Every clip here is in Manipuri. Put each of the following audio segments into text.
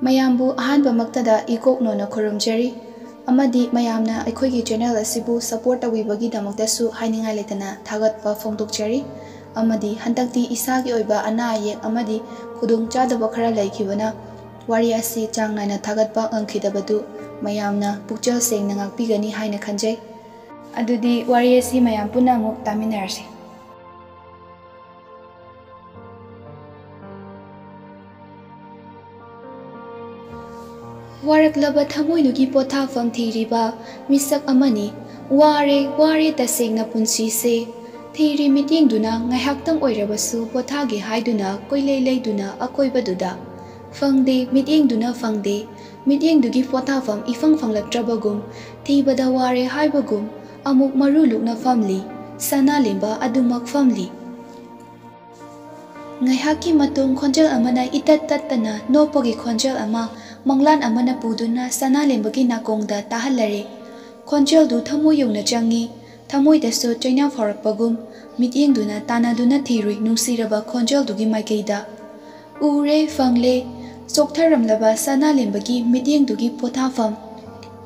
ꯃꯌꯥꯝꯕꯨ ꯑꯍꯥꯟꯕꯃꯛꯇꯗ ꯏꯀꯣꯛꯅꯣꯅ ꯈꯨꯔꯨꯝꯖꯔꯤ ꯑꯃꯗꯤ ꯃꯌꯥꯝꯅ ꯑꯩꯈꯣꯏꯒꯤ ꯆꯦꯅꯦꯜ ꯑꯁꯤꯕꯨ ꯁꯄꯣꯔꯠ ꯇꯧꯕꯤꯕꯒꯤꯗꯃꯛꯇꯁꯨ ꯍꯥꯏꯅꯤꯡꯉꯥꯏ ꯂꯩꯇꯅ ꯊꯥꯒꯠꯄ ꯐꯣꯡꯗꯣꯛꯆꯔꯤ ꯑꯃꯗꯤ ꯍꯟꯗꯛꯇꯤ ꯏꯁꯥꯒꯤ ꯑꯣꯏꯕ ꯑꯅꯥ ꯑꯌꯦꯛ ꯑꯃꯗꯤ ꯈꯨꯗꯣꯡꯆꯥꯗꯕ ꯈꯔ ꯂꯩꯈꯤꯕꯅ ꯋꯥꯔꯤ ꯑꯁꯤ ꯆꯥꯡ ꯅꯥꯏꯅ ꯊꯥꯒꯠꯄ ꯉꯝꯈꯤꯗꯕꯗꯨ ꯃꯌꯥꯝꯅ ꯄꯨꯛꯆꯦꯜ ꯁꯦꯡꯅ ꯉꯥꯛꯄꯤꯒꯅꯤ ꯍꯥꯏꯅ ꯈꯟꯖꯩ ꯑꯗꯨꯗꯤ ꯋꯥꯔꯤ ꯑꯁꯤ ꯃꯌꯥꯝ ꯄꯨꯟꯅ ꯑꯃꯨꯛ ꯇꯥꯃꯤꯟꯅꯔꯁꯤ ꯋꯥꯔꯛꯂꯕ ꯊꯃꯣꯏꯗꯨꯒꯤ ꯄꯣꯊꯥꯐꯝ ꯊꯤꯔꯤꯕ ꯃꯤꯁꯛ ꯑꯃꯅꯤ ꯋꯥꯔꯦ ꯇꯁꯦꯡꯅ ꯄꯨꯟꯁꯤꯁꯦ ꯊꯤꯔꯤ ꯃꯤꯠꯌꯦꯡꯗꯨꯅ ꯉꯥꯏꯍꯥꯛꯇꯪ ꯑꯣꯏꯔꯕꯁꯨ ꯄꯣꯊꯥꯒꯦ ꯍꯥꯏꯗꯨꯅ ꯀꯣꯏꯂꯩ ꯂꯩꯗꯨꯅ ꯑꯀꯣꯏꯕꯗꯨꯗ ꯐꯪꯗꯦ ꯃꯤꯠꯌꯦꯡꯗꯨꯅ ꯐꯪꯗꯦ ꯃꯤꯠꯌꯦꯡꯗꯨꯒꯤ ꯄꯣꯊꯥꯐꯝ ꯏꯐꯪ ꯐꯪꯂꯛꯇ꯭ꯔꯕꯒꯨꯝ ꯊꯤꯕꯗ ꯋꯥꯔꯦ ꯍꯥꯏꯕꯒꯨꯝ ꯑꯃꯨꯛ ꯃꯔꯨ ꯂꯨꯛꯅ ꯐꯝꯂꯤ ꯁꯅꯥꯂꯦꯝꯕ ꯑꯗꯨꯃꯛ ꯐꯝꯂꯤ ꯉꯥꯏꯍꯥꯛꯀꯤ ꯃꯇꯨꯡ ꯈꯣꯟꯖꯦꯜ ꯑꯃꯅ ꯏꯇꯠ ꯇꯠꯇꯅ ꯅꯣꯛꯄꯒꯤ ꯈꯣꯟꯖꯦꯜ ꯑꯃ ꯃꯪꯂꯥꯟ ꯑꯃꯅ ꯄꯨꯗꯨꯅ ꯁꯅꯥꯂꯦꯝꯕꯒꯤ ꯅꯥꯀꯣꯡꯗ ꯇꯥꯍꯜꯂꯔꯦ ꯈꯣꯟꯖꯦꯜꯗꯨ ꯊꯃꯣꯏ ꯌꯧꯅ ꯆꯪꯉꯤ ꯊꯃꯣꯏꯗꯁꯨ ꯆꯩꯅꯥ ꯐꯥꯎꯔꯛꯄꯒꯨꯝ ꯃꯤꯠꯌꯦꯡꯗꯨꯅ ꯇꯥꯟꯅꯗꯨꯅ ꯊꯤꯔꯨꯏ ꯅꯨꯡꯁꯤꯔꯕ ꯈꯣꯟꯖꯦꯜꯗꯨꯒꯤ ꯃꯥꯏꯀꯩꯗ ꯎꯔꯦ ꯐꯪꯂꯦ ꯆꯣꯛꯊꯔꯝꯂꯕ ꯁꯅꯥꯂꯦꯝꯕꯒꯤ ꯃꯤꯠꯌꯦꯡꯗꯨꯒꯤ ꯄꯣꯊꯥꯐꯝ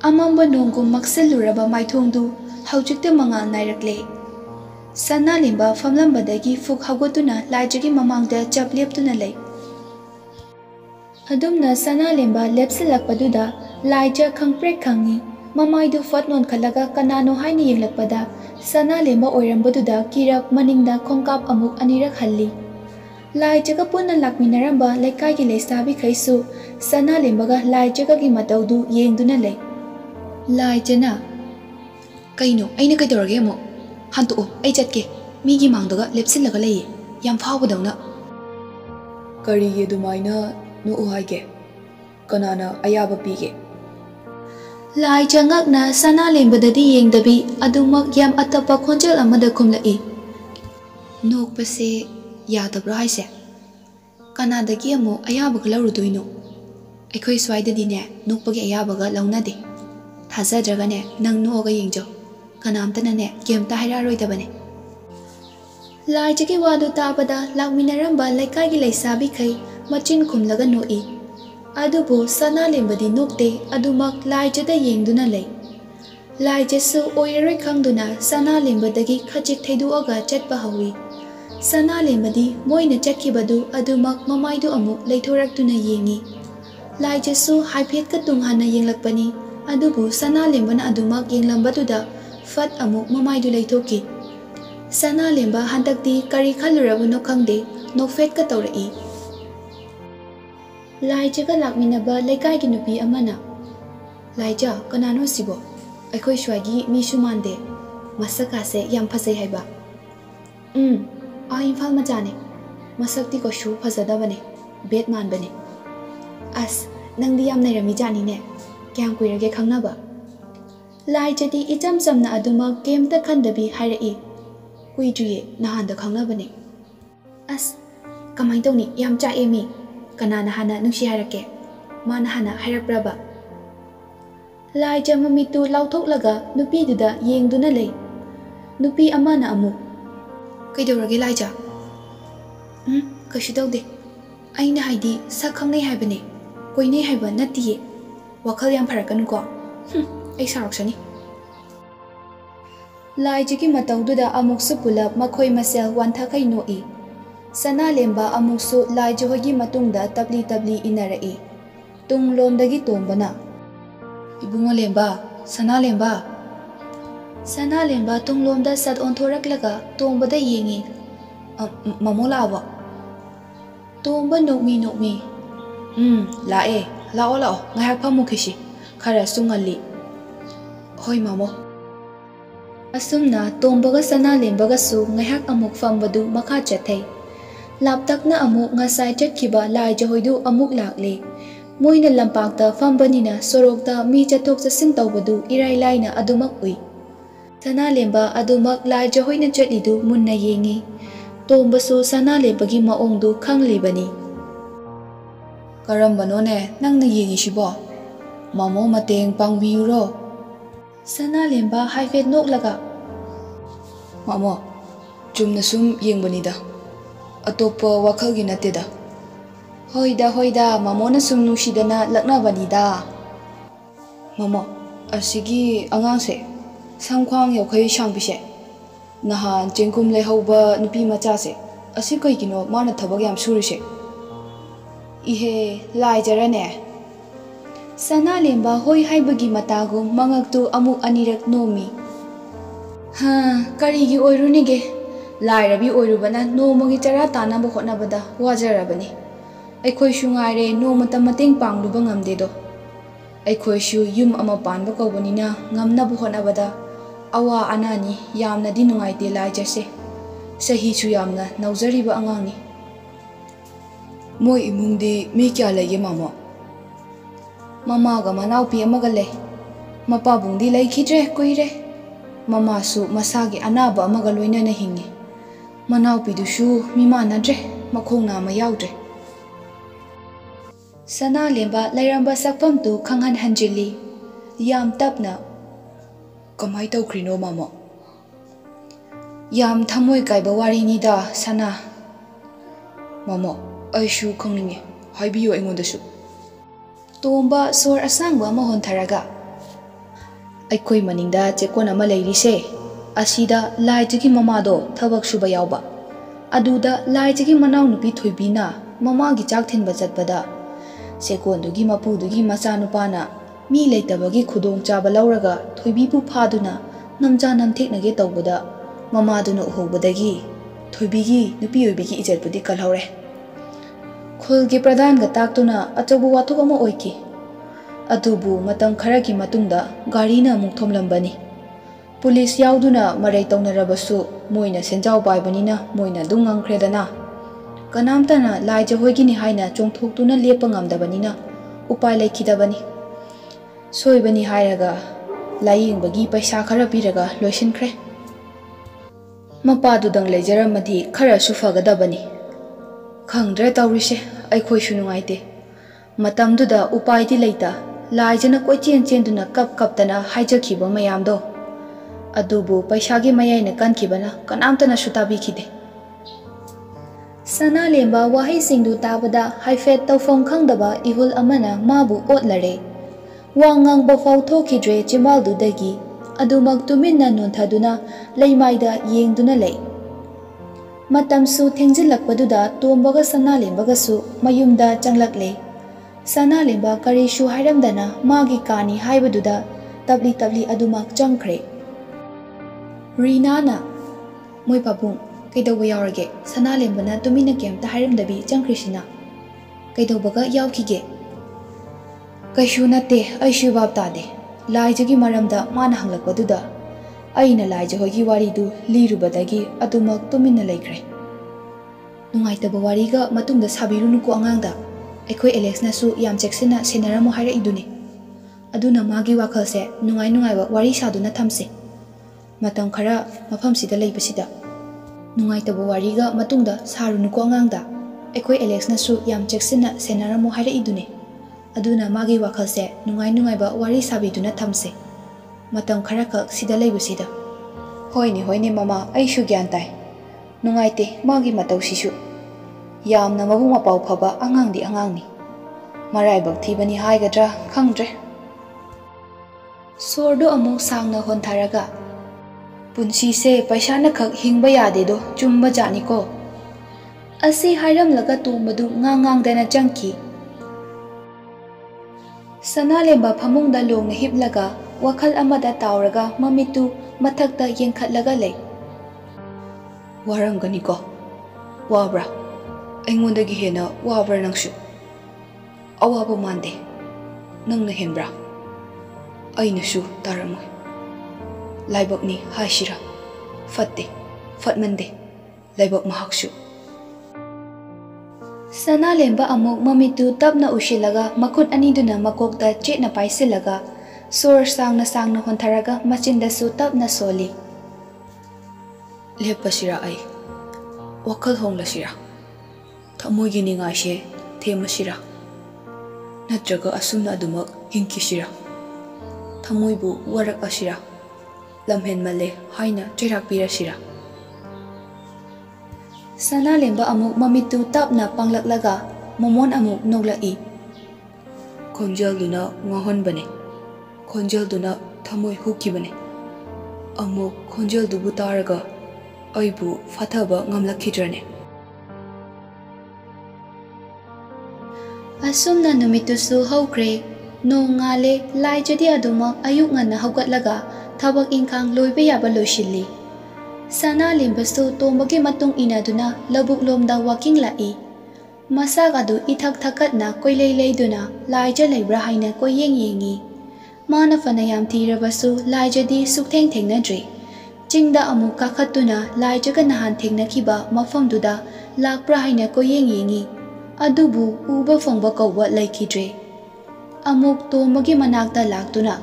ꯑꯃꯝꯕ ꯅꯣꯡꯒꯨꯝ ꯃꯛꯁꯤꯜꯂꯨꯔꯕ ꯃꯥꯏꯊꯣꯡꯗꯨ ꯍꯧꯖꯤꯛꯇ ꯃꯉꯥꯜ ꯅꯥꯏꯔꯛꯂꯦ ꯁꯅꯥꯂꯦꯝꯕ ꯐꯝꯂꯝꯕꯗꯒꯤ ꯐꯨꯛ ꯍꯧꯒꯠꯇꯨꯅ ꯂꯥꯏꯖꯒꯤ ꯃꯃꯥꯡꯗ ꯆꯞ ꯂꯦꯞꯇꯨꯅ ꯂꯩ ꯑꯗꯨꯝꯅ ꯁꯅꯥꯂꯦꯝꯕ ꯂꯦꯞꯁꯤꯜꯂꯛꯄꯗꯨꯗ ꯂꯥꯏꯖ ꯈꯪꯄ꯭ꯔꯦꯛ ꯈꯪꯉꯤ ꯃꯃꯥꯏꯗꯨ ꯐꯠ ꯅꯣꯟꯈꯠꯂꯒ ꯀꯅꯥꯅꯣ ꯍꯥꯏꯅ ꯌꯦꯡꯂꯛꯄꯗ ꯁꯅꯥꯂꯦꯝꯕ ꯑꯣꯏꯔꯝꯕꯗꯨꯗ ꯀꯤꯔꯞ ꯃꯅꯤꯡꯗ ꯈꯣꯡꯀꯥꯞ ꯑꯃꯨꯛ ꯑꯅꯤꯔꯛ ꯍꯜꯂꯤ ꯂꯥꯏꯖꯒ ꯄꯨꯟꯅ ꯂꯥꯛꯃꯤꯟꯅꯔꯝꯕ ꯂꯩꯀꯥꯏꯒꯤ ꯂꯩꯁꯥꯕꯤꯈꯩꯁꯨ ꯁꯅꯥꯂꯦꯝꯕꯒ ꯂꯥꯏꯖꯒꯒꯤ ꯃꯇꯧꯗꯨ ꯌꯦꯡꯗꯨꯅ ꯂꯩ ꯂꯥꯏꯖꯅ ꯀꯩꯅꯣ ꯑꯩꯅ ꯀꯩꯗꯧꯔꯒꯦ ꯑꯃꯨꯛ ꯍꯟꯇꯣꯛꯑꯣ ꯑꯩ ꯆꯠꯀꯦ ꯃꯤꯒꯤ ꯃꯥꯡꯗꯒ ꯂꯦꯞꯁꯤꯜꯂꯒ ꯂꯩꯌꯦ ꯌꯥꯝ ꯐꯥꯎꯕꯗꯧꯅ ꯀꯔꯤꯒꯤ ꯑꯗꯨꯃꯥꯏꯅ ꯅꯣꯛꯎ ꯍꯥꯏꯒꯦ ꯀꯅꯥꯅ ꯑꯌꯥꯕ ꯄꯤꯒꯦ ꯂꯥꯏꯖ ꯉꯛꯅ ꯁꯅꯥꯂꯦꯝꯕꯗꯗꯤ ꯌꯦꯡꯗꯕꯤ ꯑꯗꯨꯃꯛ ꯌꯥꯝ ꯑꯇꯞꯄ ꯈꯣꯟꯖꯦꯜ ꯑꯃꯗ ꯈꯨꯝꯂꯛꯏ ꯅꯣꯛꯄꯁꯦ ꯌꯥꯗꯕ꯭ꯔꯣ ꯍꯥꯏꯁꯦ ꯀꯅꯥꯗꯒꯤ ꯑꯃꯨꯛ ꯑꯌꯥꯕꯒ ꯂꯧꯔꯨꯗꯣꯏꯅꯣ ꯑꯩꯈꯣꯏ ꯁ꯭ꯋꯥꯏꯗꯗꯤꯅꯦ ꯅꯣꯛꯄꯒꯤ ꯑꯌꯥꯕꯒ ꯂꯧꯅꯗꯦ ꯊꯥꯖꯗ꯭ꯔꯒꯅꯦ ꯅꯪ ꯅꯣꯛꯑꯒ ꯌꯦꯡꯖꯧ ꯀꯅꯥꯝꯇꯅꯅꯦ ꯀꯩꯝꯇ ꯍꯥꯏꯔꯛꯑꯔꯣꯏꯗꯕꯅꯦ ꯂꯥꯏꯖꯒꯤ ꯋꯥꯗꯨ ꯇꯥꯕꯗ ꯂꯥꯛꯃꯤꯟꯅꯔꯝꯕ ꯂꯩꯀꯥꯏꯒꯤ ꯂꯩꯁꯥꯕꯤꯈꯩ ꯃꯆꯤꯟ ꯈꯨꯝꯂꯒ ꯅꯣꯛꯏ ꯑꯗꯨꯕꯨ ꯁꯅꯥꯂꯦꯝꯕꯗꯤ ꯅꯣꯛꯇꯦ ꯑꯗꯨꯃꯛ ꯂꯥꯏꯖꯗ ꯌꯦꯡꯗꯨꯅ ꯂꯩ ꯂꯥꯏꯖꯁꯨ ꯑꯣꯏꯔꯔꯣꯏ ꯈꯪꯗꯨꯅ ꯁꯅꯥꯂꯦꯝꯕꯗꯒꯤ ꯈꯖꯤꯛ ꯊꯩꯗꯣꯛꯑꯒ ꯆꯠꯄ ꯍꯧꯏ ꯁꯅꯥꯂꯦꯝꯕꯗꯤ ꯃꯣꯏꯅ ꯆꯠꯈꯤꯕꯗꯨ ꯑꯗꯨꯃꯛ ꯃꯃꯥꯏꯗꯨ ꯑꯃꯨꯛ ꯂꯩꯊꯣꯔꯛꯇꯨꯅ ꯌꯦꯡꯉꯤ ꯂꯥꯏꯖꯁꯨ ꯍꯥꯏꯐꯦꯠꯀ ꯇꯨꯡ ꯍꯟꯅ ꯌꯦꯡꯂꯛꯄꯅꯤ ꯑꯗꯨꯕꯨ ꯁꯅꯥꯂꯦꯝꯕꯅ ꯑꯗꯨꯃꯛ ꯌꯦꯡꯂꯝꯕꯗꯨꯗ ꯐꯠ ꯑꯃꯨꯛ ꯃꯃꯥꯏꯗꯨ ꯂꯩꯊꯣꯛꯈꯤ ꯁꯅꯥꯂꯦꯝꯕ ꯍꯟꯗꯛꯇꯤ ꯀꯔꯤ ꯈꯜꯂꯨꯔꯕꯅꯣ ꯈꯪꯗꯦ ꯅꯣꯛꯐꯦꯠꯀ ꯇꯧꯔꯛꯏ ꯂꯥꯏꯖꯒ ꯂꯥꯛꯃꯤꯟꯅꯕ ꯂꯩꯀꯥꯏꯒꯤ ꯅꯨꯄꯤ ꯑꯃꯅ ꯂꯥꯏꯖ ꯀꯅꯥꯅꯣ ꯁꯤꯕꯣ ꯑꯩꯈꯣꯏ ꯁ꯭ꯋꯥꯏꯒꯤ ꯃꯤꯁꯨ ꯃꯥꯟꯗꯦ ꯃꯁꯛꯀꯥꯁꯦ ꯌꯥꯝ ꯐꯖꯩ ꯍꯥꯏꯕ ꯏꯝꯐꯥꯜ ꯃꯆꯥꯅꯦ ꯃꯁꯛꯇꯤ ꯀꯩꯁꯨ ꯐꯖꯗꯕꯅꯦ ꯕꯦꯠ ꯃꯥꯟꯕꯅꯦ ꯑꯁ ꯅꯪꯗꯤ ꯌꯥꯝ ꯅꯩꯔꯝꯃꯤꯖꯥꯠꯅꯤꯅꯦ ꯀꯌꯥꯝ ꯀꯨꯏꯔꯒꯦ ꯈꯪꯅꯕ ꯂꯥꯏꯖꯗꯤ ꯏꯆꯝ ꯆꯝꯅ ꯑꯗꯨꯃꯛ ꯀꯩꯝꯇ ꯈꯟꯗꯕꯤ ꯍꯥꯏꯔꯛꯏ ꯀꯨꯏꯗ꯭ꯔꯤꯌꯦ ꯅꯍꯥꯟꯗ ꯈꯪꯅꯕꯅꯦ ꯑꯁ ꯀꯃꯥꯏꯅ ꯇꯧꯅꯤ ꯌꯥꯝ ꯆꯥꯛꯑꯦ ꯃꯤ ꯀꯅꯥꯅ ꯍꯥꯟꯅ ꯅꯨꯡꯁꯤ ꯍꯥꯏꯔꯛꯀꯦ ꯃꯥꯅ ꯍꯥꯟꯅ ꯍꯥꯏꯔꯛꯄ꯭ꯔꯕ ꯂꯥꯏꯖ ꯃꯃꯤꯠꯇꯨ ꯂꯥꯎꯊꯣꯛꯂꯒ ꯅꯨꯄꯤꯗꯨꯗ ꯌꯦꯡꯗꯨꯅ ꯂꯩ ꯅꯨꯄꯤ ꯑꯃꯅ ꯑꯃꯨꯛ ꯀꯩꯗꯧꯔꯒꯦ ꯂꯥꯏꯖ ꯀꯩꯁꯨ ꯇꯧꯗꯦ ꯑꯩꯅ ꯍꯥꯏꯗꯤ ꯁꯛ ꯈꯪꯅꯩ ꯍꯥꯏꯕꯅꯦ ꯀꯣꯏꯅꯩ ꯍꯥꯏꯕ ꯅꯠꯇꯤꯌꯦ ꯋꯥꯈꯜ ꯌꯥꯝ ꯐꯔꯛꯀꯅꯨꯀꯣ ꯑꯩ ꯁꯥꯎꯔꯛꯁꯅꯤ ꯂꯥꯏꯖꯒꯤ ꯃꯇꯧꯗꯨꯗ ꯑꯃꯨꯛꯁꯨ ꯄꯨꯂꯞ ꯃꯈꯣꯏ ꯃꯁꯦꯜ ꯋꯥꯟꯊꯈꯩ ꯅꯣꯛꯏ ꯁꯅꯥꯂꯦꯝꯕ ꯑꯃꯨꯛꯁꯨ ꯂꯥꯏꯖ ꯍꯣꯏꯒꯤ ꯃꯇꯨꯡꯗ ꯇꯞꯂꯤ ꯇꯞꯂꯤ ꯏꯟꯅꯔꯛꯏ ꯇꯨꯡꯂꯣꯝꯗꯒꯤ ꯇꯣꯝꯕꯅ ꯏꯕꯨꯡꯉꯣ ꯂꯦꯝꯕ ꯁꯅꯥꯂꯦꯝꯕ ꯁꯅꯥꯂꯦꯝꯕ ꯇꯨꯡꯂꯣꯝꯗ ꯁꯠ ꯑꯣꯟꯊꯣꯔꯛꯂꯒ ꯇꯣꯝꯕꯗ ꯌꯦꯡꯉꯤ ꯃꯃꯣ ꯂꯥꯛꯑꯕꯣ ꯇꯣꯝꯕ ꯅꯣꯛꯃꯤ ꯂꯥꯛꯑꯦ ꯂꯥꯛꯑꯣ ꯉꯥꯏꯍꯥꯛ ꯐꯝꯃꯨꯈꯤꯁꯤ ꯈꯔꯁꯨ ꯉꯜꯂꯤ ꯍꯣꯏ ꯃꯃꯣ ꯑꯁꯨꯝꯅ ꯇꯣꯝꯕꯒ ꯁꯅꯥꯂꯦꯝꯕꯒꯁꯨ ꯉꯥꯏꯍꯥꯛ ꯑꯃꯨꯛ ꯐꯝꯕꯗꯨ ꯃꯈꯥ ꯆꯠꯊꯩ ꯂꯥꯞꯇꯛꯅ ꯑꯃꯨꯛ ꯉꯁꯥꯏ ꯆꯠꯈꯤꯕ ꯂꯥꯏꯖ ꯍꯣꯏꯗꯨ ꯑꯃꯨꯛ ꯂꯥꯛꯂꯦ ꯃꯣꯏꯅ ꯂꯝꯄꯥꯛꯇ ꯐꯝꯕꯅꯤꯅ ꯁꯣꯔꯣꯛꯇ ꯃꯤ ꯆꯠꯊꯣꯛ ꯆꯠꯁꯤꯟ ꯇꯧꯕꯗꯨ ꯏꯔꯥꯏ ꯂꯥꯏꯅ ꯑꯗꯨꯃꯛ ꯎꯏ ꯁꯅꯥꯂꯦꯝꯕ ꯑꯗꯨꯃꯛ ꯂꯥꯏꯖ ꯍꯣꯏꯅ ꯆꯠꯂꯤꯗꯨ ꯃꯨꯟꯅ ꯌꯦꯡꯉꯤ ꯇꯣꯝꯕꯁꯨ ꯁꯅꯥꯂꯦꯝꯕꯒꯤ ꯃꯑꯣꯡꯗꯨ ꯈꯪꯂꯤꯕꯅꯤ ꯀꯔꯝꯕꯅꯣꯅꯦ ꯅꯪꯅ ꯌꯦꯡꯉꯤꯁꯤꯕꯣ ꯃꯃꯣ ꯃꯇꯦꯡ ꯄꯥꯡꯕꯤꯌꯨꯔꯣ ꯁꯅꯥꯂꯦꯝꯕ ꯍꯥꯏꯐꯦꯠ ꯅꯣꯛꯂꯒ ꯃꯃꯣ ꯆꯨꯝꯅ ꯁꯨꯝ ꯌꯦꯡꯕꯅꯤꯗ ꯑꯇꯣꯞꯄ ꯋꯥꯈꯜꯒꯤ ꯅꯠꯇꯦꯗ Hoida mamona sum nusidana laknabanida. Mamo, asigi angang samkhwang yaukhai shangbise. Nahan jengkum lehauba nupi machase. Asi kaigino mana thabak yam surise. Ihe lai jarane. Sana lemba hoi haibagi matagu mangaktu amuk anirak nomi. Ha, karigi oirunige. Lai rabi oirubana no mogi chara tana bo hotnabada wajarabani. Aikhoi shu ngaire no mata mateng pangluba ngamde do. Aikhoi shu yum ama panba kaubanina ngamna bo hotnabada awa anani yamna di nungaite lai jase. Sahi chu yamna nauzariba angangi. Moi imungdi mi kya lege mama? Mama ga manaupi amaga le. Mapabungdi laikhidre kuire. Mama su masagi anaba amaga loinana hingi. Manaupi dushu mimanadre makhongna ama yaudre. Sana lemba lairamba sakpam tu khanghan hanjili. Yam tapna. Kamai taukrino mama? Yam thamoi kaiba warini da sana. Mama, aishu khangninge. Haibiyo aingondasu. Tomba sor asangba ama hontharaga. Aikhoi maningda chekon ama leirise. Asida laijigi mamado thabak suba yauba. Aduda laijigi manau nupi thoibina mamagi chak thinba chatbada. Sekondugi mapudugi machanupana mi leitabagi khudong chaba lauraga thoibibu phaduna namja namtheknage tawbada mamaduna uhobadagi thoibigi nupi oibigi ijetpudi kalhaure. Khulgi pradhan ga taktuna achabu wathuk ama oiki. Adubu matam kharagi matungda gari na amuk thomlambani. Police yauduna marai taunarabasu moina senjau baibanina moina dung ngangkhredana. Kanamtana laija hoigini haina chongthoktuna lepa ngamdabanina upai laikhidabani. Soibani hairaga layingbagi paisa khara piraga loisinkhre. Mapadudang leijaramadi khara su fagadabani. Khangdre tawrise aikhoi su nungaite. Matamduda upai di leita laijana koichen chenduna kaptana haijakhiba mayamdo. Adubu paisagi mayaina kankibana kanamtana sutabi khide. Sana lemba wahai singdu tabada haifet tawfam khangdaba ihul amana mabu otlare. Wangang bafau thokidre chimaldudagi adumak tuminna nonthaduna leimaida yengduna lei. Matamsu thengjilakpaduda tombaga sana lembaga su mayumda changlakle. Sana lemba karishu hairamdana magi kani haibaduda tabli adumak changkhre. Rinana moi papung kaidoba yaurage sana lembana tumina kemta hairamdabi changkhrishina kaidobaga yaukige kaishu nate aishu bab tade laijagi maramda mana hanglakpaduda aina laija hogi waridu lirubadagi adumak tumina laikre nungaitaba wariga matungda sabirunu ko angangda aikhoi Alex nasu yam cheksina senaramo haira iduni aduna magi wakhalse nungaiba wari saduna thamse matam khara mafam sida leibasida nungaitaba wariga matungda sarunu ko angangda aikhoi Alex nasu yam cheksina senaramo haira iduni aduna magi wakhalse nungaiba wari sabiduna thamse matam khara khak sida leibasida hoine mama aishu gyan tai nungaite magi matau sisu yamna mabung mapau phaba angangni maraibak thibani haigadra khangdre sordo amuk sangna hontharaga punsi se paisa na khak hingba yade do chumba jani ko asi hairam laga tumbadu ngangang dana changki sana lemba phamungda longna hiblaga wakhal amada tawraga mamitu mathakta yengkhatlaga lei waramgani ko wabra aingodagi hena wabra nangsu awaba mande nangna hembra ainasu taramoi laibakni haishira fatte fatmande laibak mahaksu sana lemba amuk mamitu tapna ushilaga makut aniduna makokta chetna paisilaga sor sangna hontharaga machinda su tapna soli lepasira ai wakal honglasira thamoigi ningaise themasira natraga asumna adumak hinkisira thamoibu warak asira lamhen male haina cherak pirasira sana lemba amuk mamitu tapna panglaklaga ꯃꯣꯃꯣꯟ ꯑꯃꯨꯛ ꯅꯣꯛꯂꯛꯏ꯫ ꯈꯣꯟꯖꯦꯜꯗꯨꯅ ꯉꯥꯎꯍꯟꯕꯅꯦ, ꯈꯣꯟꯖꯦꯜꯗꯨꯅ ꯊꯃꯣꯏ ꯍꯨꯈꯤꯕꯅꯦ꯫ ꯑꯃꯨꯛ ꯈꯣꯟꯖꯦꯜꯗꯨꯕꯨ ꯇꯥꯔꯒ ꯑꯩꯕꯨ ꯐꯥꯊꯕ ꯉꯝꯂꯛꯈꯤꯗ꯭ꯔꯅꯦ꯫ ꯑꯁꯨꯝꯅ ꯅꯨꯃꯤꯠꯇꯨꯁꯨ ꯍꯧꯈ꯭ꯔꯦ꯫ ꯅꯣꯡ ꯉꯥꯜꯂꯦ, ꯂꯥꯏꯖꯗꯤ ꯑꯗꯨꯃꯛ ꯑꯌꯨꯛ ꯉꯟꯅ ꯍꯧꯒꯠꯂꯒ ꯊꯕꯛ ꯏꯪꯈꯥꯡ ꯂꯣꯏꯕ ꯌꯥꯕ ꯂꯣꯏꯁꯤꯜꯂꯤ꯫ ꯁꯅꯥꯂꯦꯝꯕꯁꯨ ꯇꯣꯝꯕꯒꯤ ꯃꯇꯨꯡ ꯏꯟꯅꯗꯨꯅ ꯂꯧꯕꯨꯛ ꯂꯣꯝꯗ ꯋꯥꯀꯤꯡ ꯂꯥꯛꯏ꯫ ꯃꯁꯥꯛ ꯑꯗꯨ ꯏꯊꯛ ꯊꯛꯀꯠꯅ ꯀꯣꯏꯂꯩ ꯂꯩꯗꯨꯅ ꯂꯥꯏꯖ ꯂꯩꯕ꯭ꯔꯥ ꯍꯥꯏꯅ ꯀꯣꯏꯌꯦꯡ ꯌꯦꯡꯉꯤ꯫ ꯃꯥꯅ ꯐꯅꯌꯥꯝ ꯊꯤꯔꯕꯁꯨ ꯂꯥꯏꯖꯗꯤ ꯁꯨꯛꯊꯦꯡ ꯊꯦꯡꯅꯗ꯭ꯔꯤ꯫ ꯆꯤꯡꯗ ꯑꯃꯨꯛ ꯀꯥꯈꯠꯇꯨꯅ ꯂꯥꯏꯖꯒ ꯅꯍꯥꯟ ꯊꯦꯡꯅꯈꯤꯕ ꯃꯐꯝꯗꯨꯗ ꯂꯥꯛꯄ꯭ꯔꯥ ꯍꯥꯏꯅ ꯀꯣꯏꯌꯦꯡ ꯌꯦꯡꯉꯤ, ꯑꯗꯨꯕꯨ ꯎꯕ ꯐꯪꯕ ꯀꯧꯕ ꯂꯩꯈꯤꯗ꯭ꯔꯦ꯫ ꯑꯃꯨꯛ ꯇꯣꯝꯕꯒꯤ ꯃꯅꯥꯛꯇ ꯂꯥꯛꯇꯨꯅ,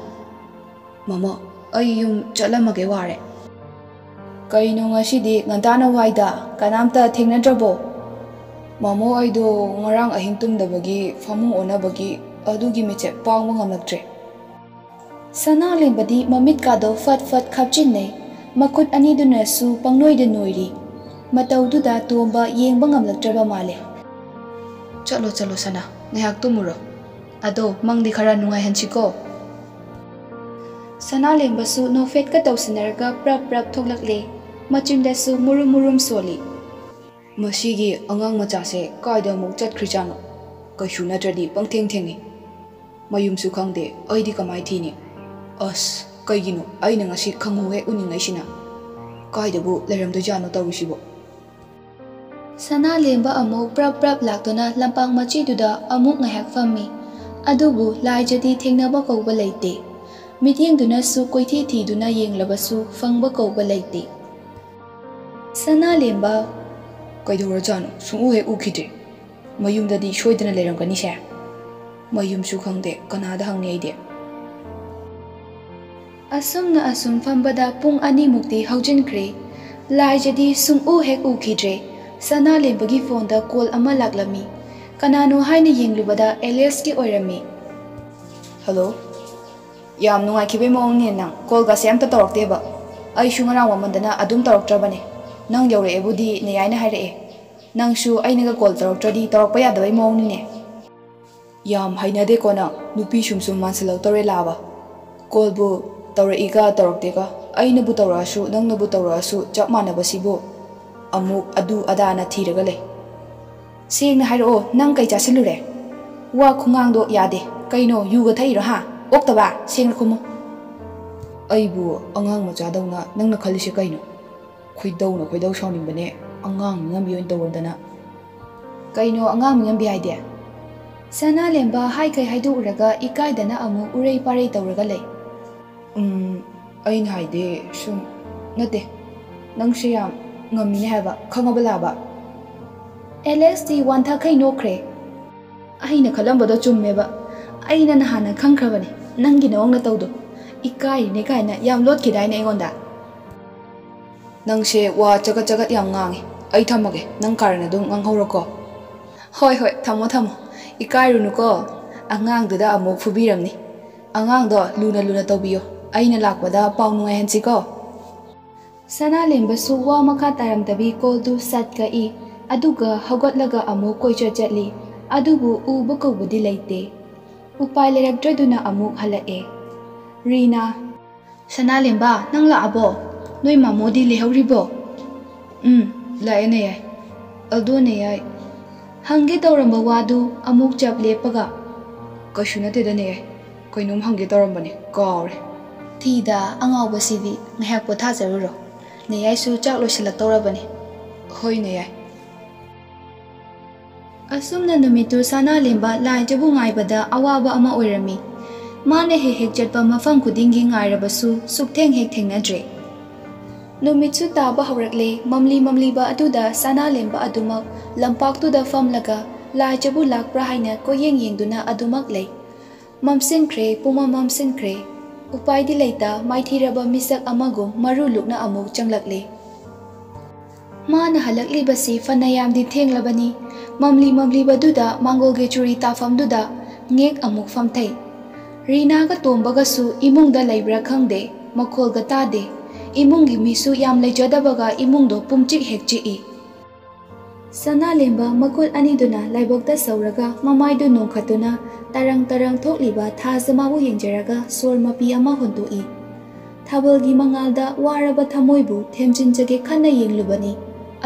ꯃꯃꯥ, ꯑꯩ ꯌꯨꯝ ꯆꯠꯂꯝꯃꯒꯦ ꯋꯥꯔꯦ꯫ ꯀꯩꯅꯣ ꯉꯁꯤꯗꯤ ꯉꯟꯇꯥꯅ ꯋꯥꯏꯗ, ꯀꯅꯥꯝꯇ ꯊꯦꯡꯅꯗ꯭ꯔꯕꯣ? ꯃꯃꯣ, ꯑꯩꯗꯣ ꯉꯔꯥꯡ ꯑꯍꯤꯡ ꯇꯨꯝꯗꯕꯒꯤ ꯐꯃꯨꯡ ꯑꯣꯟꯅꯕꯒꯤ ꯑꯗꯨꯒꯤ ꯃꯤꯠꯁꯦ ꯄꯥꯡꯕ ꯉꯝꯂꯛꯇ꯭ꯔꯦ꯫ ꯁꯅꯥꯂꯦꯝꯕꯗꯤ ꯃꯃꯤꯠꯀꯥꯗꯣ ꯐꯠ ꯐꯠ ꯈꯞꯆꯤꯟꯅꯩ, ꯃꯈꯨꯠ ꯑꯅꯤꯗꯨꯅꯁꯨ ꯄꯪꯅꯣꯏꯗ ꯅꯣꯏꯔꯤ꯫ ꯃꯇꯧꯗꯨꯗ ꯇꯣꯝꯕ ꯌꯦꯡꯕ ꯉꯝꯂꯛꯇ꯭ꯔꯕ ꯃꯥꯜꯂꯦ꯫ ꯆꯠꯂꯣ ꯆꯠꯂꯣ ꯁꯅꯥ, ꯉꯥꯏꯍꯥꯛ ꯇꯨꯝꯃꯨꯔꯣ꯫ ꯑꯗꯣ ꯃꯪꯗꯤ ꯈꯔ ꯅꯨꯡꯉꯥꯏꯍꯟꯁꯤꯀꯣ꯫ ꯁꯅꯥꯂꯦꯝꯕꯁꯨ ꯅꯣꯛꯐꯦꯠꯀ ꯇꯧꯁꯤꯟꯅꯔꯒ ꯄ꯭ꯔꯞ ꯄ꯭ꯔꯞ ꯊꯣꯛꯂꯛꯂꯦ꯫ ꯃꯆꯤꯟꯗꯁꯨ ꯃꯨꯔꯨꯝ ꯃꯨꯔꯨꯝ ꯁꯣꯜꯂꯤ꯫ ꯃꯁꯤꯒꯤ ꯑꯉꯥꯡ ꯃꯆꯥꯁꯦ ꯀꯥꯏꯗ ꯑꯃꯨꯛ ꯆꯠꯈ꯭ꯔꯤꯖꯥꯠꯅꯣ? ꯀꯩꯁꯨ ꯅꯠꯇ꯭ꯔꯗꯤ ꯄꯪꯊꯦꯡ ꯊꯦꯡꯉꯤ꯫ ꯃꯌꯨꯝꯁꯨ ꯈꯪꯗꯦ, ꯑꯩꯗꯤ ꯀꯃꯥꯏ ꯊꯤꯅꯤ? ꯑꯁ, ꯀꯩꯒꯤꯅꯣ ꯑꯩꯅ ꯉꯁꯤ ꯈꯪꯍꯧ ꯍꯦꯛ ꯎꯅꯤꯡꯉꯩꯁꯤꯅ? ꯀꯥꯏꯗꯕꯨ ꯂꯩꯔꯝꯗꯣꯏꯖꯥꯠꯅꯣ ꯇꯧꯔꯤꯁꯤꯕꯣ? ꯁꯅꯥꯂꯦꯝꯕ ꯑꯃꯨꯛ ꯄ꯭ꯔꯞ ꯄ꯭ꯔꯞ ꯂꯥꯛꯇꯨꯅ ꯂꯝꯄꯥꯛ ꯃꯆꯤꯗꯨꯗ ꯑꯃꯨꯛ ꯉꯥꯏꯍꯥꯛ ꯐꯝꯃꯤ꯫ ꯑꯗꯨꯕꯨ ꯂꯥꯏꯖꯗꯤ ꯊꯦꯡꯅꯕ ꯀꯧꯕ ꯂꯩꯇꯦ꯫ ꯃꯤꯠꯌꯦꯡꯗꯨꯅꯁꯨ ꯀꯣꯏꯊꯤ ꯊꯤꯗꯨꯅ ꯌꯦꯡꯂꯕꯁꯨ ꯐꯪꯕ ꯀꯧꯕ ꯂꯩꯇꯦ꯫ ꯁꯅꯥꯂꯦꯝꯕ, ꯀꯩꯗꯧꯔꯖꯥꯠꯅꯣ? ꯁꯨꯡꯎ ꯍꯦꯛ ꯎꯈꯤꯗ꯭ꯔꯦ꯫ ꯃꯌꯨꯝꯗꯗꯤ ꯁꯣꯏꯗꯅ ꯂꯩꯔꯝꯒꯅꯤꯁꯦ꯫ ꯃꯌꯨꯝꯁꯨ ꯈꯪꯗꯦ, ꯀꯅꯥꯗ ꯍꯪꯅꯤ ꯑꯩꯗꯤ? ꯑꯁꯨꯝꯅ ꯑꯁꯨꯝ ꯐꯝꯕꯗ ꯄꯨꯡ 2ꯃꯨꯛꯇꯤ ꯍꯧꯖꯤꯟꯈ꯭ꯔꯦ꯫ ꯂꯥꯏꯖꯗꯤ ꯁꯨꯡꯎ ꯍꯦꯛ ꯎꯈꯤꯗ꯭ꯔꯦ꯫ ꯁꯅꯥꯂꯦꯝꯕꯒꯤ ꯐꯣꯟꯗ ꯀꯣꯜ ꯑꯃ ꯂꯥꯛꯂꯝꯃꯤ꯫ ꯀꯅꯥꯅꯣ ꯍꯥꯏꯅ ꯌꯦꯡꯂꯨꯕꯗ ꯑꯦꯂꯦꯛꯁꯀꯤ ꯑꯣꯏꯔꯝꯃꯤ꯫ ꯍꯜꯂꯣ, ꯌꯥꯝ ꯅꯨꯡꯉꯥꯏꯈꯤꯕꯩ ꯃꯑꯣꯡꯅꯤꯅꯦ ꯅꯪ, ꯀꯣꯜꯒꯁꯦ ꯑꯝꯇ ꯇꯧꯔꯛꯇꯦꯕ꯫ ꯑꯩꯁꯨ ꯉꯔꯥꯡ ꯋꯥꯃꯟꯗꯅ ꯑꯗꯨꯝ ꯇꯧꯔꯛꯇ꯭ꯔꯕꯅꯦ꯫ ꯅꯪ ꯌꯧꯔꯛꯑꯦꯕꯨꯗꯤ ꯅꯦꯌꯥꯏꯅ ꯍꯥꯏꯔꯛꯑꯦ꯫ ꯅꯪꯁꯨ ꯑꯩꯅꯒ ꯀꯣꯜ ꯇꯧꯔꯛꯇ꯭ꯔꯗꯤ ꯇꯧꯔꯛꯄ ꯌꯥꯗꯕꯩ ꯃꯑꯣꯡꯅꯤꯅꯦ꯫ ꯌꯥꯝ ꯍꯩꯅꯗꯦꯀꯣ ꯅꯪ, ꯅꯨꯄꯤ ꯁꯨꯝ ꯃꯥꯟꯁꯤꯜꯂꯛꯇꯧꯔꯦ ꯂꯥꯛꯑꯕ꯫ ꯀꯣꯜꯕꯨ ꯇꯧꯔꯛꯏꯒ ꯇꯧꯔꯛꯇꯦꯒ, ꯑꯩꯅꯕꯨ ꯇꯧꯔꯛꯑꯁꯨ ꯅꯪꯅꯕꯨ ꯇꯧꯔꯛꯑꯁꯨ ꯆꯞ ꯃꯥꯟꯅꯕꯁꯤꯕꯨ ꯑꯃꯨꯛ ꯑꯗꯨ ꯑꯗꯥꯅ ꯊꯤꯔꯒ ꯂꯩ꯫ ꯁꯦꯡꯅ ꯍꯥꯏꯔꯛꯑꯣ, ꯅꯪ ꯀꯩ ꯆꯥꯁꯤꯜꯂꯨꯔꯦ? ꯋꯥ ꯈꯨꯉꯥꯡꯗꯣ ꯌꯥꯗꯦ꯫ ꯀꯩꯅꯣ, ꯌꯨꯒ ꯊꯛꯏꯔꯣ ꯍꯥ? ꯑꯣꯛꯇꯕ, ꯁꯦꯡꯅ ꯈꯨꯝꯃꯨ꯫ ꯑꯩꯕꯨ ꯑꯉꯥꯡ ꯃꯆꯥꯗꯧꯅ ꯅꯪꯅ ꯈꯜꯂꯤꯁꯦ ꯀꯩꯅꯣ? ꯈꯣꯏꯗꯧꯅ ꯈꯣꯏꯗꯧ ꯁꯥꯎꯅꯤꯡꯕꯅꯦ, ꯑꯉꯥꯡ ꯃꯤꯉꯝꯕꯤ ꯑꯣꯏꯅ ꯇꯧꯔꯗꯅ꯫ ꯀꯩꯅꯣ ꯑꯉꯥꯡ ꯃꯤꯉꯝꯕꯤ ꯍꯥꯏꯗꯤ? ꯁꯅꯥꯂꯦꯝꯕ ꯍꯥꯏꯈꯩ ꯍꯥꯏꯗꯣꯛꯎꯔꯒ ꯏꯀꯥꯏꯗꯅ ꯑꯃꯨꯛ ꯎꯔꯩ ꯄꯥꯔꯩ ꯇꯧꯔꯒ ꯂꯩ꯫ ꯑꯩꯅ ꯍꯥꯏꯗꯤ ꯁꯨꯝ ꯅꯠꯇꯦ, ꯅꯪꯁꯦ ꯌꯥꯝ ꯉꯝꯃꯤꯅꯦ ꯍꯥꯏꯕ, ꯈꯪꯉꯕ ꯂꯥꯕ? ꯑꯦꯂꯦꯛꯁꯇꯤ ꯋꯥꯟꯊꯈꯩ ꯅꯣꯛꯈ꯭ꯔꯦ꯫ ꯑꯩꯅ ꯈꯜꯂꯝꯕꯗꯣ ꯆꯨꯝꯃꯦꯕ꯫ ꯑꯩꯅ ꯅꯍꯥꯟꯅ ꯈꯪꯈ꯭ꯔꯕꯅꯦ ꯅꯪꯒꯤ ꯅꯑꯣꯡ ꯅꯇꯧꯗꯣ꯫ ꯏꯀꯥꯏꯔꯤꯅꯦ ꯀꯥꯏꯅ ꯌꯥꯝ ꯂꯣꯠꯈꯤꯗꯥꯏꯅꯦ ꯑꯩꯉꯣꯟꯗ꯫ ꯅꯪꯁꯦ ꯋꯥ ꯆꯒꯠ ꯆꯒꯠ ꯌꯥꯝ ꯉꯥꯡꯉꯤ꯫ ꯑꯩ ꯊꯝꯃꯒꯦ, ꯅꯪ ꯀꯥꯔꯟ ꯑꯗꯨꯝ ꯉꯥꯡꯍꯧꯔꯣꯀꯣ꯫ ꯍꯣꯏ ꯍꯣꯏ, ꯊꯝꯃꯣ ꯊꯝꯃꯣ, ꯏꯀꯥꯏꯔꯨꯅꯨꯀꯣ꯫ ꯑꯉꯥꯡꯗꯨꯗ ꯑꯃꯨꯛ ꯐꯨꯕꯤꯔꯝꯅꯤ꯫ ꯑꯉꯥꯡꯗꯣ ꯂꯨꯅ ꯂꯨꯅ ꯇꯧꯕꯤꯌꯣ, ꯑꯩꯅ ꯂꯥꯛꯄꯗ ꯄꯥꯎ ꯅꯨꯡꯉꯥꯏꯍꯟꯁꯤꯀꯣ꯫ ꯁꯅꯥꯂꯦꯝꯕꯁꯨ ꯋꯥ ꯃꯈꯥ ꯇꯥꯔꯝꯗꯕꯤ ꯀꯣꯜꯗꯨ ꯁꯠ ꯀꯛꯏ꯫ ꯑꯗꯨꯒ ꯍꯧꯒꯠꯂꯒ ꯑꯃꯨꯛ ꯀꯣꯏꯆꯠ ꯆꯠꯂꯤ꯫ ꯑꯗꯨꯕꯨ ꯎꯕ ꯀꯧꯕꯗꯤ ꯂꯩꯇꯦ꯫ ꯎꯄꯥꯏ ꯂꯩꯔꯛꯇ꯭ꯔꯗꯨꯅ ꯑꯃꯨꯛ ꯍꯜꯂꯛꯑꯦ꯫ ꯔꯤꯅꯥ, ꯁꯅꯥꯂꯦꯝꯕ, ꯅꯪ ꯂꯥꯛꯑꯕꯣ? ꯅꯣꯏ ꯃꯥꯃꯣꯗꯤ ꯂꯩꯍꯧꯔꯤꯕꯣ? ꯂꯥꯛꯑꯦ ꯅꯦꯌꯥꯏ꯫ ꯑꯗꯣ ꯅꯦꯌꯥꯏ, ꯍꯪꯒꯦ ꯇꯧꯔꯝꯕ ꯋꯥꯗꯨ ꯑꯃꯨꯛ ꯆꯞ ꯂꯦꯞꯄꯒ, ꯀꯩꯁꯨ ꯅꯠꯇꯦꯗ ꯅꯦꯌꯥꯏ, ꯀꯩꯅꯣꯝ ꯍꯪꯒꯦ ꯇꯧꯔꯝꯕꯅꯦ, ꯀꯥꯎꯔꯦ꯫ ꯊꯤꯗ ꯑꯉꯥꯎꯕꯁꯤꯗꯤ, ꯉꯥꯏꯍꯥꯛ ꯄꯣꯊꯥꯖꯔꯨꯔꯣ꯫ ꯅꯦꯌꯥꯏꯁꯨ ꯆꯥꯛ ꯂꯣꯏꯁꯤꯜꯂꯛꯇꯧꯔꯕꯅꯤ꯫ ꯍꯣꯏ ꯅꯦꯌꯥꯏ꯫ ꯑꯁꯨꯝꯅ ꯅꯨꯃꯤꯠꯇꯨ ꯁꯅꯥꯂꯦꯝꯕ ꯂꯥꯏꯖꯕꯨ ꯉꯥꯏꯕꯗ ꯑꯋꯥꯕ ꯑꯃ ꯑꯣꯏꯔꯝꯃꯤ꯫ ꯃꯥꯅ ꯍꯦꯛ ꯍꯦꯛ ꯆꯠꯄ ꯃꯐꯝ ꯈꯨꯗꯤꯡꯒꯤ ꯉꯥꯏꯔꯕꯁꯨ ꯁꯨꯛꯊꯦꯡ ꯍꯦꯛ ꯊꯦꯡꯅꯗ꯭ꯔꯦ꯫ ꯅꯨꯃꯤꯠꯁꯨ ꯇꯥꯕ ꯍꯧꯔꯛꯂꯦ꯫ ꯃꯝꯂꯤ ꯃꯝꯂꯤꯕ ꯑꯗꯨꯗ ꯁꯅꯥꯂꯦꯝꯕ ꯑꯗꯨꯃꯛ ꯂꯝꯄꯥꯛꯇꯨꯗ ꯐꯝꯂꯒ ꯂꯥꯏꯖꯕꯨ ꯂꯥꯛꯄ꯭ꯔꯥ ꯍꯥꯏꯅ ꯀꯣꯏꯌꯦꯡ ꯌꯦꯡꯗꯨꯅ ꯑꯗꯨꯃꯛ ꯂꯩ꯫ ꯃꯝꯁꯤꯟꯈ꯭ꯔꯦ, ꯄꯨꯡꯃꯝ ꯃꯝꯁꯤꯟꯈ꯭ꯔꯦ꯫ ꯎꯄꯥꯏꯗꯤ ꯂꯩꯇ ꯃꯥꯏꯊꯤꯔꯕ ꯃꯤꯁꯛ ꯑꯃꯒꯨꯝ ꯃꯔꯨ ꯂꯨꯛꯅ ꯑꯃꯨꯛ ꯆꯪꯂꯛꯂꯦ꯫ ꯃꯥꯅ ꯍꯜꯂꯛꯂꯤꯕꯁꯤ ꯐꯅꯌꯥꯝꯗꯤ ꯊꯦꯡꯂꯕꯅꯤ꯫ ꯃꯝꯂꯤ ꯃꯝꯂꯤꯕꯗꯨꯗ ꯃꯥꯡꯒꯣꯜꯒꯤ ꯆꯨꯔꯤ ꯇꯥꯐꯝꯗꯨꯗ ꯉꯦꯛ ꯑꯃꯨꯛ ꯐꯝꯊꯩ꯫ ꯔꯤꯅꯥꯒ ꯇꯣꯝꯕꯒꯁꯨ ꯏꯃꯨꯡꯗ ꯂꯩꯕ꯭ꯔꯥ ꯈꯪꯗꯦ, ꯃꯈꯣꯜꯒ ꯇꯥꯗꯦ꯫ ꯏꯃꯨꯡꯒꯤ ꯃꯤꯁꯨ ꯌꯥꯝ ꯂꯩꯖꯗꯕꯒ ꯏꯃꯨꯡꯗꯣ ꯄꯨꯡꯆꯤꯛ ꯍꯦꯛ ꯆꯤꯛꯏ꯫ ꯁꯅꯥꯂꯦꯝꯕ ꯃꯈꯨꯠ ꯑꯅꯤꯗꯨꯅ ꯂꯥꯏꯕꯛꯇ ꯁꯧꯔꯒ ꯃꯃꯥꯏꯗꯨ ꯅꯣꯡꯈꯠꯇꯨꯅ ꯇꯔꯪ ꯇꯔꯪ ꯊꯣꯛꯂꯤꯕ ꯊꯥꯖꯃꯥꯕꯨ ꯌꯦꯡꯖꯔꯒ ꯁꯣꯔ ꯃꯄꯤ ꯑꯃ ꯍꯣꯟꯗꯣꯛꯏ꯫ ꯊꯥꯕꯜꯒꯤ ꯃꯉꯥꯜꯗ ꯋꯥꯔꯕ ꯊꯃꯣꯏꯕꯨ ꯊꯦꯝꯖꯤꯟꯖꯒꯦ ꯈꯟꯅ ꯌꯦꯡꯂꯨꯕꯅꯤ,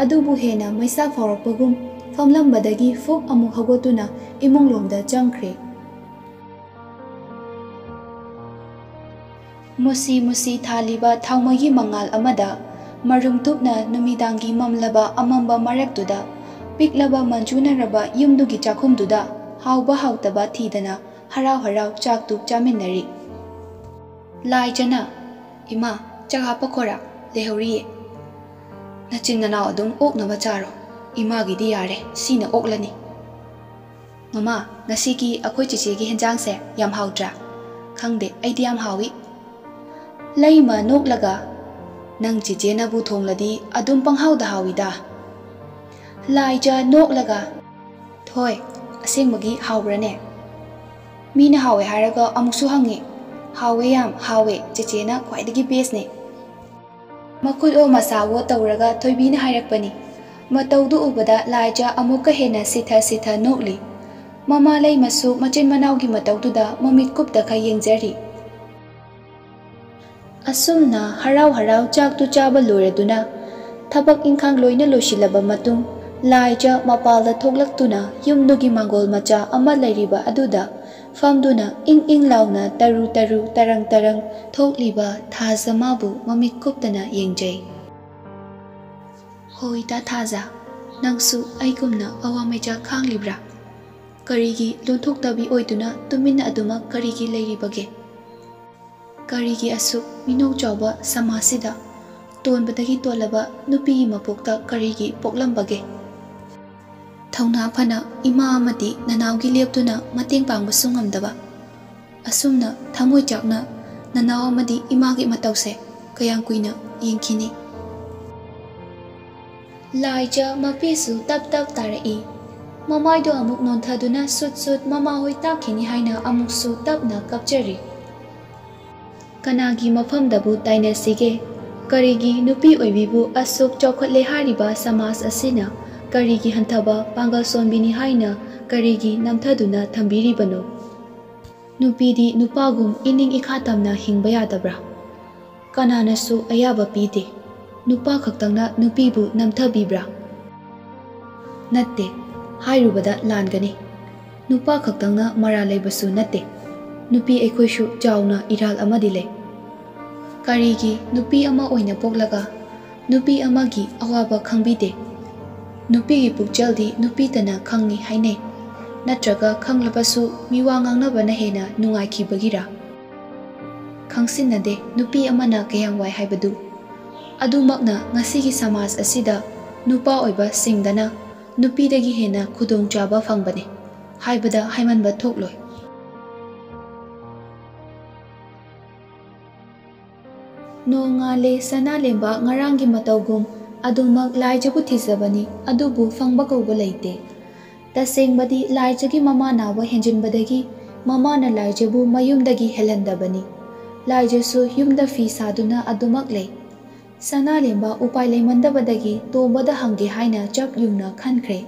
ꯑꯗꯨꯕꯨ ꯍꯦꯟꯅ ꯃꯩꯁꯥ ꯐꯥꯎꯔꯛꯄꯒꯨꯝ ꯐꯝꯂꯝꯕꯗꯒꯤ ꯐꯨꯛ ꯑꯃꯨꯛ ꯍꯧꯒꯠꯇꯨꯅ ꯏꯃꯨꯡꯂꯣꯝꯗ ꯆꯪꯈ꯭ꯔꯦ꯫ ꯃꯨꯁꯤ ꯃꯨꯁꯤ ꯊꯥꯜꯂꯤꯕ ꯊꯥꯎꯃꯩꯒꯤ ꯃꯉꯥꯜ ꯑꯃꯗ ꯃꯔꯨꯝ ꯇꯨꯞꯅ ꯅꯨꯃꯤꯗꯥꯡꯒꯤ ꯃꯝꯂꯕ ꯑꯃꯝꯕ ꯃꯔꯛꯇꯨꯗ ꯄꯤꯛꯂꯕ ꯃꯟꯖꯨꯅꯔꯕ ꯌꯨꯝꯗꯨꯒꯤ ꯆꯥꯛꯈꯨꯝꯗꯨꯗ ꯍꯥꯎꯕ ꯍꯥꯎꯇꯕ ꯊꯤꯗꯅ ꯍꯔꯥꯎ ꯍꯔꯥꯎ ꯆꯥꯛ ꯇꯨꯛ ꯆꯥꯃꯤꯟꯅꯔꯤ꯫ ꯂꯥꯏꯖꯅ, "ꯏꯃꯥ, ꯆꯥꯛ ꯍꯥꯞꯄꯈꯣꯔꯥ, ꯂꯩꯍꯧꯔꯤꯌꯦ꯫ ꯅꯆꯤꯟ ꯅꯅꯥꯎ ꯑꯗꯨꯝ ꯑꯣꯛꯅꯕ ꯆꯥꯔꯣ, ꯏꯃꯥꯒꯤꯗꯤ ꯌꯥꯔꯦ, ꯁꯤꯅ ꯑꯣꯛꯂꯅꯤ꯫ ꯃꯃꯥ, ꯉꯁꯤꯒꯤ ꯑꯩꯈꯣꯏ ꯆꯤꯆꯦꯒꯤ ꯍꯦꯟꯖꯥꯡꯁꯦ ꯌꯥꯝ ꯍꯥꯎꯇ꯭ꯔꯥ? ꯈꯪꯗꯦ, ꯑꯩꯗꯤ ꯌꯥꯝ ꯍꯥꯎꯏ꯫ ꯂꯩꯃ ꯅꯣꯛꯂꯒ, "ꯅꯪ ꯆꯤꯆꯦꯅꯕꯨ ꯊꯣꯡꯂꯗꯤ ꯑꯗꯨꯝ ꯄꯪꯍꯥꯎꯗ ꯍꯥꯎꯏꯗ"꯫ ꯂꯥꯏꯖ ꯅꯣꯛꯂꯒ, "ꯊꯣꯏ, ꯑꯁꯦꯡꯕꯒꯤ ꯍꯥꯎꯕ꯭ꯔꯅꯦ? ꯃꯤꯅ ꯍꯥꯎꯋꯦ ꯍꯥꯏꯔꯒ ꯑꯃꯨꯛꯁꯨ ꯍꯪꯉꯤ꯫ ꯍꯥꯎꯋꯦ, ꯌꯥꯝ ꯍꯥꯎꯋꯦ, ꯆꯤꯆꯦꯅ ꯈ꯭ꯋꯥꯏꯗꯒꯤ ꯕꯦꯁꯅꯦ"꯫ ꯃꯈꯨꯠ ꯑꯣ ꯃꯁꯥ ꯑꯣ ꯇꯧꯔꯒ ꯊꯣꯏꯕꯤꯅ ꯍꯥꯏꯔꯛꯄꯅꯤ꯫ ꯃꯇꯧꯗꯨ ꯎꯕꯗ ꯂꯥꯏꯖ ꯑꯃꯨꯛꯀ ꯍꯦꯟꯅ ꯁꯤꯊ ꯁꯤꯊ ꯅꯣꯛꯂꯤ꯫ ꯃꯃꯥ ꯂꯩꯃꯁꯨ ꯃꯆꯤꯟ ꯃꯅꯥꯎꯒꯤ ꯃꯇꯧꯗꯨꯗ ꯃꯃꯤꯠ ꯀꯨꯞꯇꯈꯩ ꯌꯦꯡꯖꯔꯤ꯫ ꯑꯁꯨꯝꯅ ꯍꯔꯥꯎ ꯍꯔꯥꯎ ꯆꯥꯛꯇꯨ ꯆꯥꯕ ꯂꯣꯏꯔꯗꯨꯅ ꯊꯕꯛ ꯏꯪꯈꯥꯡ ꯂꯣꯏꯅ ꯂꯣꯏꯁꯤꯜꯂꯕ ꯃꯇꯨꯡ ꯂꯥꯏꯖ ꯃꯄꯥꯜꯗ ꯊꯣꯛꯂꯛꯇꯨꯅ ꯌꯨꯝꯗꯨꯒꯤ ꯃꯥꯡꯒꯣꯜ ꯃꯆꯥ ꯑꯃ ꯂꯩꯔꯤꯕ ꯑꯗꯨꯗ ꯐꯝꯗꯨꯅ ꯏꯪ ꯏꯪ ꯂꯥꯎꯅ ꯇꯔꯨ ꯇꯔꯨ ꯇꯔꯪ ꯇꯔꯪ ꯊꯣꯛꯂꯤꯕ ꯊꯥꯖꯃꯥꯕꯨ ꯃꯃꯤꯠ ꯀꯨꯞꯇꯅ ꯌꯦꯡꯖꯩ꯫ "ꯍꯣ ꯏꯇꯥ ꯊꯥꯖ, ꯅꯪꯁꯨ ꯑꯩꯒꯨꯝꯅ ꯑꯋꯥꯃꯩꯖꯥꯛ ꯈꯥꯡꯂꯤꯕ꯭ꯔꯥ? ꯀꯔꯤꯒꯤ ꯂꯣꯟꯊꯣꯛꯇꯕꯤ ꯑꯣꯏꯗꯨꯅ ꯇꯨꯃꯤꯟꯅ ꯑꯗꯨꯃꯛ ꯀꯔꯤꯒꯤ ꯂꯩꯔꯤꯕꯒꯦ? ꯀꯔꯤꯒꯤ ꯑꯁꯨꯛ ꯃꯤꯅꯧ ꯆꯥꯎꯕ ꯁꯃꯥꯖꯁꯤꯗ ꯇꯣꯟꯕꯗꯒꯤ ꯇꯣꯜꯂꯕ ꯅꯨꯄꯤꯒꯤ ꯃꯄꯣꯛꯇ ꯀꯔꯤꯒꯤ ꯄꯣꯛꯂꯝꯕꯒꯦ? ꯊꯧꯅꯥ ꯐꯅ ꯏꯃꯥ ꯑꯃꯗꯤ ꯅꯅꯥꯎꯒꯤ ꯂꯦꯞꯇꯨꯅ ꯃꯇꯦꯡ ꯄꯥꯡꯕꯁꯨ ꯉꯝꯗꯕ, ꯑꯁꯨꯝꯅ ꯊꯃꯣꯏ ꯆꯥꯛꯅ ꯅꯅꯥꯎ ꯑꯃꯗꯤ ꯏꯃꯥꯒꯤ ꯃꯇꯧꯁꯦ ꯀꯌꯥꯝ ꯀꯨꯏꯅ ꯌꯦꯡꯈꯤꯅꯤ?" ꯂꯥꯏꯖ ꯃꯄꯤꯁꯨ ꯇꯞ ꯇꯞ ꯇꯥꯔꯛꯏ꯫ ꯃꯃꯥꯏꯗꯣ ꯑꯃꯨꯛ ꯅꯣꯟꯊꯗꯨꯅ ꯁꯨꯠ ꯁꯨꯠ ꯃꯃꯥꯍꯣꯏ ꯇꯥꯛꯈꯤꯅꯤ ꯍꯥꯏꯅ ꯑꯃꯨꯛꯁꯨ ꯇꯞꯅ ꯀꯞꯆꯔꯤ꯫ ꯀꯅꯥꯒꯤ ꯃꯐꯝꯗꯕꯨ ꯇꯥꯏꯅꯁꯤꯒꯦ? ꯀꯔꯤꯒꯤ ꯅꯨꯄꯤ ꯑꯣꯏꯕꯤꯕꯨ ꯑꯁꯨꯛ ꯆꯥꯎꯈꯠꯂꯦ ꯍꯥꯏꯔꯤꯕ ꯁꯃꯥꯖ ꯑꯁꯤꯅ ꯀꯔꯤꯒꯤ ꯍꯟꯊꯕ ꯄꯥꯡꯒꯜ ꯁꯣꯟꯕꯤꯅꯤ ꯍꯥꯏꯅ ꯀꯔꯤꯒꯤ ꯅꯝꯊꯗꯨꯅ ꯊꯝꯕꯤꯔꯤꯕꯅꯣ? ꯅꯨꯄꯤꯗꯤ ꯅꯨꯄꯥꯒꯨꯝ ꯏꯅꯤꯡ ꯏꯈꯥ ꯇꯝꯅ ꯍꯤꯡꯕ ꯌꯥꯗꯕ꯭ꯔꯥ? ꯀꯅꯥꯅꯁꯨ ꯑꯌꯥꯕ ꯄꯤꯗꯦ꯫ ꯅꯨꯄꯥ ꯈꯛꯇꯪꯅ ꯅꯨꯄꯤꯕꯨ ꯅꯝꯊꯕꯤꯕ꯭ꯔꯥ? ꯅꯠꯇꯦ, ꯍꯥꯏꯔꯨꯕꯗ ꯂꯥꯟꯒꯅꯤ꯫ ꯅꯨꯄꯥ ꯈꯛꯇꯪꯅ ꯃꯔꯥꯜ ꯂꯩꯕꯁꯨ ꯅꯠꯇꯦ꯫ ꯅꯨꯄꯤ ꯑꯩꯈꯣꯏꯁꯨ ꯆꯥꯎꯅ ꯏꯔꯥꯜ ꯑꯃꯗꯤ ꯂꯩ꯫ ꯀꯔꯤꯒꯤ ꯅꯨꯄꯤ ꯑꯃ ꯑꯣꯏꯅ ꯄꯣꯛꯂꯒ ꯅꯨꯄꯤ ꯑꯃꯒꯤ ꯑꯋꯥꯕ ꯈꯪꯕꯤꯗꯦ? ꯅꯨꯄꯤꯒꯤ ꯄꯨꯛꯆꯦꯜꯗꯤ ꯅꯨꯄꯤꯇꯅ ꯈꯪꯉꯤ ꯍꯥꯏꯅꯩ, ꯅꯠꯇ꯭ꯔꯒ ꯈꯪꯂꯕꯁꯨ ꯃꯤꯋꯥ ꯉꯥꯡꯅꯕꯅ ꯍꯦꯟꯅ ꯅꯨꯡꯉꯥꯏꯈꯤꯕꯒꯤꯔꯥ? ꯈꯪꯁꯤꯟꯅꯗꯦ ꯅꯨꯄꯤ ꯑꯃꯅ ꯀꯌꯥꯝ ꯋꯥꯏ ꯍꯥꯏꯕꯗꯨ꯫ ꯑꯗꯨꯃꯛꯅ ꯉꯁꯤꯒꯤ ꯁꯃꯥꯖ ꯑꯁꯤꯗ ꯅꯨꯄꯥ ꯑꯣꯏꯕ ꯁꯤꯡꯗꯅ ꯅꯨꯄꯤꯗꯒꯤ ꯍꯦꯟꯅ ꯈꯨꯗꯣꯡꯆꯥꯕ ꯐꯪꯕꯅꯤ ꯍꯥꯏꯕꯗ ꯍꯥꯏꯃꯟꯕ ꯊꯣꯛꯂꯣꯏ꯫ ꯅꯣꯡꯉꯥꯜꯂꯦ ꯁꯅꯥꯂꯦꯝꯕ ꯉꯔꯥꯡꯒꯤ ꯃꯇꯧꯒꯨꯝ ꯑꯗꯨꯃꯛ ꯂꯥꯏꯖꯕꯨ ꯊꯤꯖꯕꯅꯤ, ꯑꯗꯨꯕꯨ ꯐꯪꯕ ꯀꯧꯕ ꯂꯩꯇꯦ꯫ ꯇꯁꯦꯡꯕꯗꯤ ꯂꯥꯏꯖꯒꯤ ꯃꯃꯥ ꯅꯥꯕ ꯍꯦꯟꯖꯤꯟꯕꯗꯒꯤ ꯃꯃꯥꯅ ꯂꯥꯏꯖꯕꯨ ꯃꯌꯨꯝꯗꯒꯤ ꯍꯦꯜꯍꯟꯗꯕꯅꯤ꯫ ꯂꯥꯏꯖꯁꯨ ꯌꯨꯝꯗ ꯐꯤ ꯁꯥꯗꯨꯅ ꯑꯗꯨꯃꯛ ꯂꯩ꯫ ꯁꯅꯥꯂꯦꯝꯕ ꯎꯄꯥꯏ ꯂꯩꯃꯟꯗꯕꯗꯒꯤ ꯇꯣꯝꯕꯗ ꯍꯪꯒꯦ ꯍꯥꯏꯅ ꯆꯞ ꯌꯨꯡꯅ ꯈꯟꯈ꯭ꯔꯦ꯫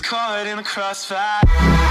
Caught in the crossfire.